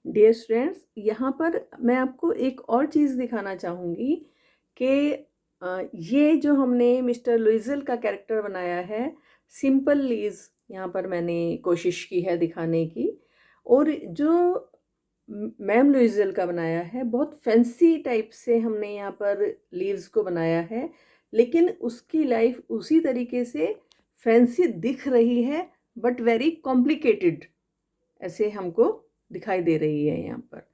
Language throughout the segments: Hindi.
डियर स्टूडेंट्स, यहाँ पर मैं आपको एक और चीज़ दिखाना चाहूँगी कि ये जो हमने मिस्टर लुइज़ल का कैरेक्टर बनाया है, सिंपल लीज़, यहाँ पर मैंने कोशिश की है दिखाने की। और जो मैम लुइज़ल का बनाया है, बहुत फैंसी टाइप से हमने यहाँ पर लीव्स को बनाया है, लेकिन उसकी लाइफ उसी तरीके से फैंसी दिख रही है, बट वेरी कॉम्प्लिकेटेड ऐसे हमको दिखाई दे रही है यहाँ पर।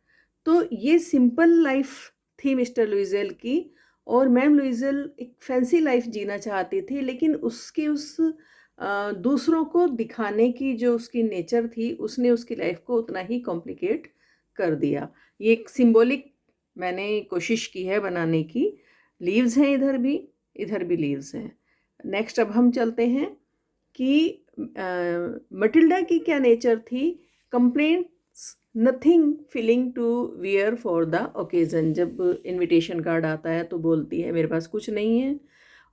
तो ये सिंपल लाइफ थी मिस्टर लुइज़ेल की, और मैम लुइज़ेल एक फैंसी लाइफ जीना चाहती थी, लेकिन उसकी उस दूसरों को दिखाने की जो उसकी नेचर थी, उसने उसकी लाइफ को उतना ही कॉम्प्लिकेट कर दिया। ये एक सिंबॉलिक मैंने कोशिश की है बनाने की। लीव्स हैं इधर भी लीव्स हैं। नेक्स्ट अब हम चलते हैं कि मटिल्डा की क्या नेचर थी। Complaints nothing feeling to wear for the occasion. जब इनविटेशन कार्ड आता है तो बोलती है मेरे पास कुछ नहीं है,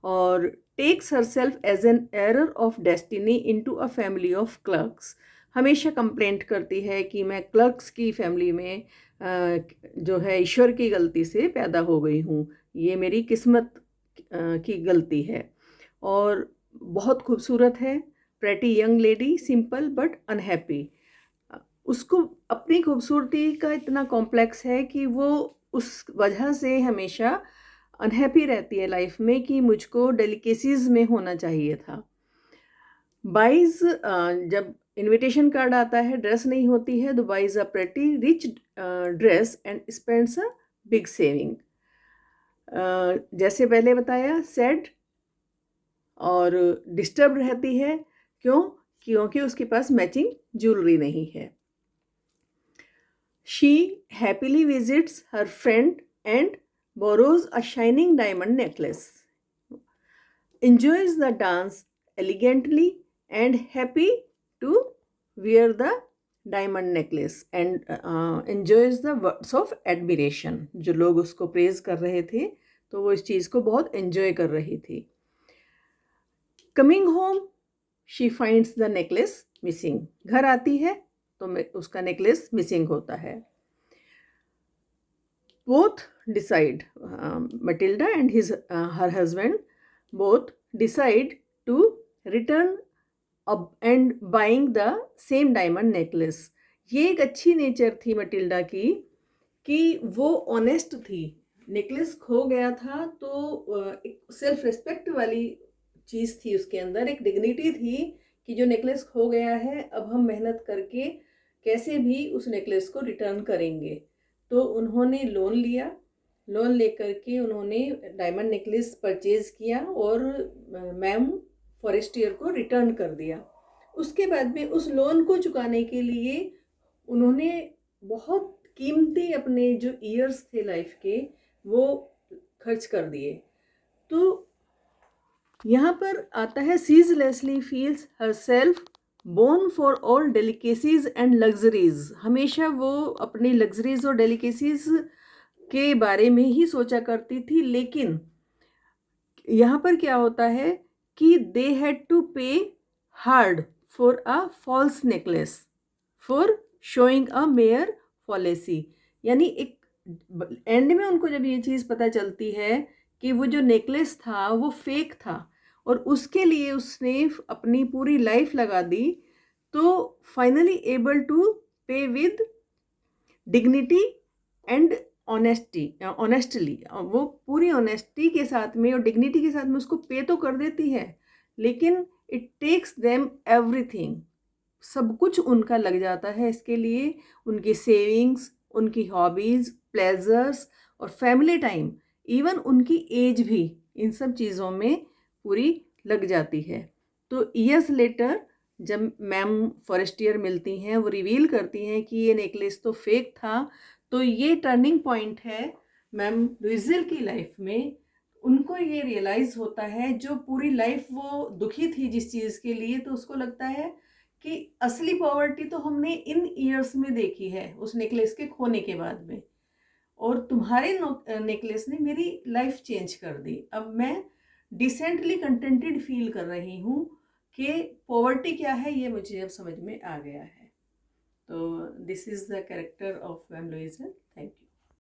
और takes herself as an error of destiny into a family of clerks. हमेशा कंप्लेंट करती है कि मैं क्लर्क्स की फैमिली में जो है ईश्वर की गलती से पैदा हो गई हूँ, ये मेरी किस्मत की गलती है। और बहुत खूबसूरत है, pretty young lady, simple but unhappy. उसको अपनी खूबसूरती का इतना कॉम्प्लेक्स है कि वो उस वजह से हमेशा अनहैप्पी रहती है लाइफ में कि मुझको डेलिकेसीज में होना चाहिए था। बाइज जब इनविटेशन कार्ड आता है, ड्रेस नहीं होती है, तो buys a pretty rich dress and spends a big saving. जैसे पहले बताया, सैड और डिस्टर्ब रहती है। क्यों? क्योंकि उसके पास मैचिंग ज्वेलरी नहीं है। She happily visits her friend and borrows a shining diamond necklace, enjoys the dance elegantly and happy to wear the diamond necklace, and enjoys the words of admiration। जो लोग उसको प्रेज कर रहे थे तो वो इस चीज़ को बहुत एंजॉय कर रही थी। Coming home she finds the necklace missing. घर आती है तो उसका नेकलेस मिसिंग होता है। Both decide, Matilda and her husband both decide to return and buying the same diamond necklace। ये एक अच्छी नेचर थी मटिल्डा की कि वो ऑनेस्ट थी। नेकलेस खो गया था तो एक सेल्फ रिस्पेक्ट वाली चीज़ थी उसके अंदर, एक डिग्निटी थी कि जो नेकलेस खो गया है अब हम मेहनत करके कैसे भी उस नेकलेस को रिटर्न करेंगे। तो उन्होंने लोन लिया, लोन लेकर के उन्होंने डायमंड नेकलेस परचेज किया और मैम फॉरेस्टियर को रिटर्न कर दिया। उसके बाद में उस लोन को चुकाने के लिए उन्होंने बहुत कीमती अपने जो ईयर्स थे लाइफ के वो खर्च कर दिए। तो यहाँ पर आता है, ceaselessly feels herself born for all delicacies and luxuries. हमेशा वो अपनी लग्जरीज और डेलिकेसीज के बारे में ही सोचा करती थी, लेकिन यहाँ पर क्या होता है कि they had to pay hard for a false necklace for showing a mere fallacy. यानी एक एंड में उनको जब ये चीज़ पता चलती है कि वो जो नेकलेस था वो फेक था और उसके लिए उसने अपनी पूरी लाइफ लगा दी, तो फाइनली एबल टू पे विद डिग्निटी एंड ऑनेस्टली, वो पूरी ऑनेस्टी के साथ में और डिग्निटी के साथ में उसको पे तो कर देती है, लेकिन इट टेक्स देम एवरीथिंग। सब कुछ उनका लग जाता है इसके लिए, उनकी सेविंग्स, उनकी हॉबीज़, प्लेजर्स और फैमिली टाइम, इवन उनकी एज भी इन सब चीज़ों में पूरी लग जाती है। तो ईयर्स लेटर जब मैम फॉरेस्टियर मिलती हैं, वो रिवील करती हैं कि ये नेकलेस तो फेक था। तो ये टर्निंग पॉइंट है मैम लुइज़ेल की लाइफ में। उनको ये रियलाइज़ होता है, जो पूरी लाइफ वो दुखी थी जिस चीज़ के लिए, तो उसको लगता है कि असली पॉवर्टी तो हमने इन ईयर्स में देखी है उस नेकलेस के खोने के बाद में, और तुम्हारे नेकलेस ने मेरी लाइफ चेंज कर दी। अब मैं डिसेंटली कंटेंटेड फील कर रही हूँ कि पॉवर्टी क्या है ये मुझे अब समझ में आ गया है। So this is the character of Van Luyzen.